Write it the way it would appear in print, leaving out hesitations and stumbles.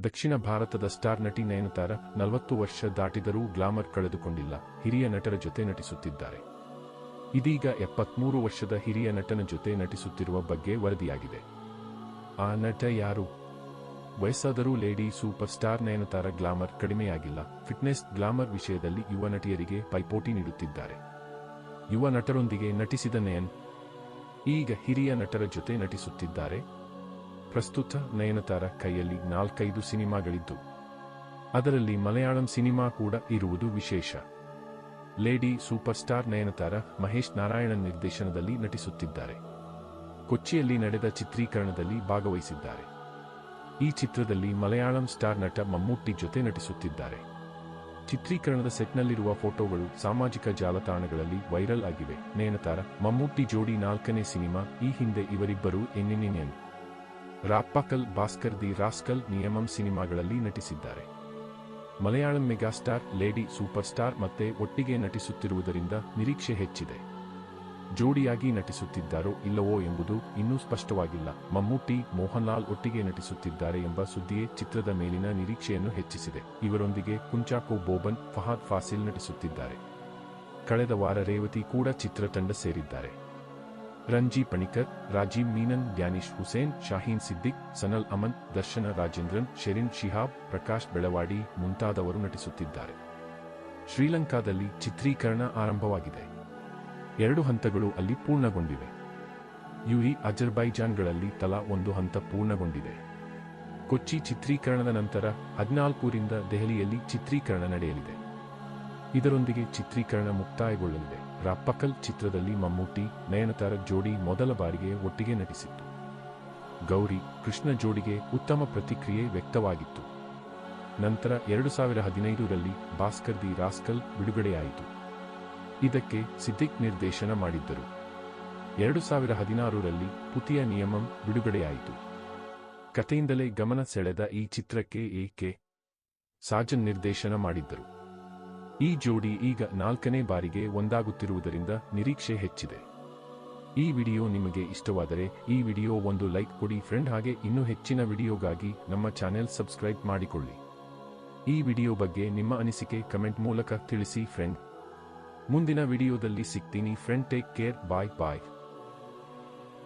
ದಕ್ಷಿಣ ಭಾರತದ ಸ್ಟಾರ್ ನಟಿ ನಯನತಾರ 40 ವರ್ಷ ದಾಟಿದರೂ ಗ್ಲಾಮರ್ ಕಳೆದುಕೊಂಡಿಲ್ಲ. ಹಿರಿಯ ನಟರ ಜೊತೆ ನಟಿಸುತ್ತಿದ್ದಾರೆ. ಇದೀಗ 73 ವರ್ಷದ ಹಿರಿಯ ನಟನ ಜೊತೆ ನಟಿಸುತ್ತಿರುವ ಬಗ್ಗೆ ವರದಿಯಾಗಿದೆ. ಆ ನಟ ಯಾರು? ವಯಸ್ಸಾದರೂ lady super star Nayanthara glamour ಕಡಿಮೆಯಾಗಿಲ್ಲ. ಫಿಟ್ನೆಸ್, ಗ್ಲಾಮರ್ ವಿಷಯದಲ್ಲಿ ಯುವ ನಟಿಯರಿಗೆ ಪೈಪೋಟಿ ನೀಡುತ್ತಿದ್ದಾರೆ. ಯುವ ನಟರೊಂದಿಗೆ ನಟಿಸಿದ ನಯನ್ ಈಗ ಹಿರಿಯ ನಟರ ಜೊತೆ ನಟಿಸುತ್ತಿದ್ದಾರೆ. ಪ್ರಸ್ತುತ ನಯನತಾರ ಕೈಯಲ್ಲಿ 4-5 ಸಿನಿಮಾಗಳಿದ್ದು ಅದರಲ್ಲಿ ಮಲಯಾಳಂ ಸಿನಿಮಾ ಕೂಡ ಇರುವುದು ವಿಶೇಷ. Lady super star Nayanthara Mahesh Narayanan ನಿರ್ದೇಶನದಲ್ಲಿ ನಟಿಸುತ್ತಿದ್ದಾರೆ. ಕೊಚ್ಚಿಯಲ್ಲಿ ನಡೆದ ಚಿತ್ರೀಕರಣದಲ್ಲಿ ಭಾಗವಹಿಸಿದ್ದಾರೆ. ಈ ಚಿತ್ರದಲ್ಲಿ ಮಲಯಾಳಂ ಸ್ಟಾರ್ ನಟ ಮಮ್ಮೂಟಿ ಜೊತೆ ನಟಿಸುತ್ತಿದ್ದಾರೆ. ಚಿತ್ರೀಕರಣದ ಸೆಟ್ನಲ್ಲಿರುವ ಫೋಟೋಗಳು ಸಾಮಾಜಿಕ ಜಾಲತಾಣಗಳಲ್ಲಿ ವೈರಲ್ ಆಗಿವೆ. ನಯನತಾರ ಮಮ್ಮೂಟಿ ಜೋಡಿ 4ನೇ ಸಿನಿಮಾ. ಈ ಹಿಂದೆ ಇವರಿಬ್ಬರು ಎನ್ಎನ್ಎನ್, ರಾಪ್ಪಕಲ್, ಭಾಸ್ಕರ್ ದಿ ರಾಸ್ಕಲ್, ನಿಯಮಂ ಸಿನಿಮಾಗಳಲ್ಲಿ ನಟಿಸಿದ್ದಾರೆ. Malayalam megastar lady super star ಮತ್ತೆ ಒಟ್ಟಿಗೆ ನಟಿಸುತ್ತಿರುವುದರಿಂದ ನಿರೀಕ್ಷೆ ಹೆಚ್ಚಿದೆ. ಜೋಡಿಯಾಗಿ ನಟಿಸುತ್ತಿದ್ದಾರೋ ಇಲ್ಲವೋ ಎಂಬುದು ಇನ್ನೂ ಸ್ಪಷ್ಟವಾಗಿಲ್ಲ. ಮಮ್ಮೂಟಿ, ಮೋಹನ್ಲಾಲ್ ಒಟ್ಟಿಗೆ ನಟಿಸುತ್ತಿದ್ದಾರೆ ಎಂಬ ಸುದ್ದಿಯೇ ಚಿತ್ರದ ಮೇಲಿನ ನಿರೀಕ್ಷೆಯನ್ನು ಹೆಚ್ಚಿಸಿದೆ. ಇವರೊಂದಿಗೆ ಕುಂಚಾಕೋ ಬೋಬನ್, ಫಹದ್ ಫಾಸಿಲ್ ನಟಿಸುತ್ತಿದ್ದಾರೆ. ಕಳೆದ ವಾರ ರೇವತಿ ಕೂಡ ಚಿತ್ರತಂಡ ಸೇರಿದ್ದಾರೆ. ರಂಜಿ ಪಣಿಕರ್, ರಾಜೀವ್ ಮೀನನ್, ಡ್ಯಾನಿಶ್ ಹುಸೇನ್, ಶಾಹೀನ್ ಸಿದ್ದಿಕ್, ಸನಲ್ ಅಮನ್, ದರ್ಶನ ರಾಜೇಂದ್ರನ್, ಶೆರಿನ್ ಶಿಹಾಬ್, ಪ್ರಕಾಶ್ ಬೆಳವಾಡಿ ಮುಂತಾದವರು ನಟಿಸುತ್ತಿದ್ದಾರೆ. ಶ್ರೀಲಂಕಾದಲ್ಲಿ ಚಿತ್ರೀಕರಣ ಆರಂಭವಾಗಿದೆ. 2 ಹಂತಗಳು ಅಲ್ಲಿ ಪೂರ್ಣಗೊಂಡಿವೆ. ಯುಎಇ, ಅಜರ್ಬೈಜಾನ್ಗಳಲ್ಲಿ ತಲಾ 1 ಹಂತ ಪೂರ್ಣಗೊಂಡಿದೆ. ಕೊಚ್ಚಿ ಚಿತ್ರೀಕರಣದ ನಂತರ 14ರಿಂದ ದೆಹಲಿಯಲ್ಲಿ ಚಿತ್ರೀಕರಣ ನಡೆಯಲಿದೆ. ಇದರೊಂದಿಗೆ ಚಿತ್ರೀಕರಣ ಮುಕ್ತಾಯಗೊಳ್ಳಲಿದೆ. ರಾಪ್ಪಕಲ್ ಚಿತ್ರದಲ್ಲಿ ಮಮ್ಮೂಟಿ, ನಯನತಾರ ಜೋಡಿ ಮೊದಲ ಬಾರಿಗೆ ಒಟ್ಟಿಗೆ ನಟಿಸಿತ್ತು. ಗೌರಿ, ಕೃಷ್ಣ ಜೋಡಿಗೆ ಉತ್ತಮ ಪ್ರತಿಕ್ರಿಯೆ ವ್ಯಕ್ತವಾಗಿತ್ತು. ನಂತರ 2015ರಲ್ಲಿ ಭಾಸ್ಕರ್ ದಿ ರಾಸ್ಕಲ್ ಬಿಡುಗಡೆಯಾಯಿತು. ಇದಕ್ಕೆ ಸಿದ್ದಿಕ್ ನಿರ್ದೇಶನ ಮಾಡಿದ್ದರು. 2016ರಲ್ಲಿ ಪುತಿಯ ನಿಯಮಂ ಬಿಡುಗಡೆಯಾಯಿತು. ಕಥೆಯಿಂದಲೇ ಗಮನ ಸೆಳೆದ ಈ ಚಿತ್ರಕ್ಕೆ ಎ.ಕೆ. ಸಾಜನ್ ನಿರ್ದೇಶನ ಮಾಡಿದ್ದರು. ಈ ಜೋಡಿ ಈಗ 4ನೇ ಬಾರಿಗೆ ಒಂದಾಗುತ್ತಿರುವುದರಿಂದ ನಿರೀಕ್ಷೆ ಹೆಚ್ಚಿದೆ. ಈ ವಿಡಿಯೋ ನಿಮಗೆ ಇಷ್ಟವಾದರೆ ಈ ವಿಡಿಯೋ ಒಂದು ಲೈಕ್ ಕೊಡಿ ಫ್ರೆಂಡ್. ಹಾಗೆ ಇನ್ನೂ ಹೆಚ್ಚಿನ ವಿಡಿಯೋಗಾಗಿ ನಮ್ಮ ಚಾನೆಲ್ ಸಬ್ಸ್ಕ್ರೈಬ್ ಮಾಡಿಕೊಳ್ಳಿ. ಈ ವಿಡಿಯೋ ಬಗ್ಗೆ ನಿಮ್ಮ ಅನಿಸಿಕೆ ಕಮೆಂಟ್ ಮೂಲಕ ತಿಳಿಸಿ ಫ್ರೆಂಡ್. ಮುಂದಿನ ವಿಡಿಯೋದಲ್ಲಿ ಸಿಗ್ತೀನಿ ಫ್ರೆಂಡ್. Take care. ಬಾಯ್ ಬಾಯ್.